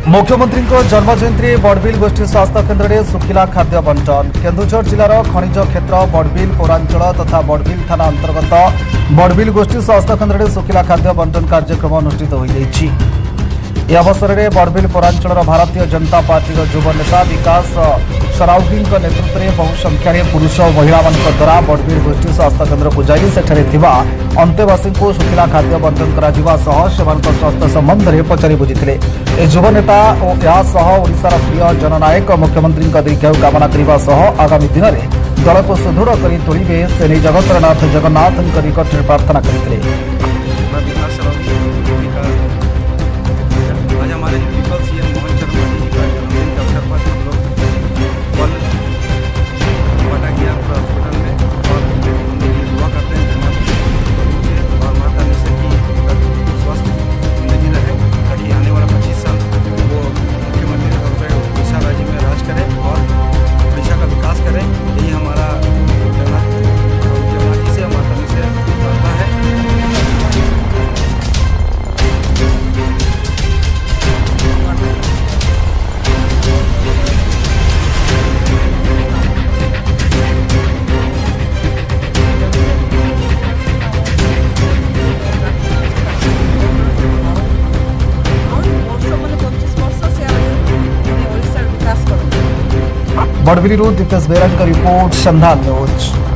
मुख्यमंत्री जन्मजयंती बड़बिल गोष्ठी स्वास्थ्य केन्द्र में सुखिला खाद्य बंटन। केन्दुझर जिलार खनिज क्षेत्र बड़बिल पौरांचल तथा बड़बिल थाना अंतर्गत बड़बिल गोष्ठी स्वास्थ्य केन्द्र में सुखिला खाद्य बंटन कार्यक्रम अनुष्ठित हो यह अवसर में बड़बिल पौरांचल भारतीय जनता पार्टी युव नेता विकास सराउगी नेतृत्व में बहु संख्यार पुरुष और महिला द्वारा बड़बिल गोष्ठी स्वास्थ्य केन्द्र को जाई सेठारे थिबा अंतेवासी को सुखिला खाद्य बंटन करा स्वास्थ्य संबंध में पचारि बुझी युव नेता और ओडिशार प्रिय जननायक मुख्यमंत्री दीर्घायु कामना करने आगामी दिन में दल को सुदृढ़ कर तोड़े से नहीं जगतरनाथ जगन्नाथ निकट में प्रार्थना करते। आज हमारे पीपल सीएम मोहन चरण मांझी का जन्मदिन के अवसर पर हम लोग कल पटाकिया हॉस्पिटल में और उनके लिए दुआ करते हैं जन्मदिन और माता निशा की स्वस्थ जिंदगी रहे ताकि आने वाला 25 साल वो मुख्यमंत्री के तौर पर उड़ीसा राज्य में राज करें और उड़ीसा का विकास करें। यही हमारा जगन्नाथ जी से माता निशा प्रार्थना है। बड़बिल दितेश बेरा रिपोर्ट संधान न्यूज।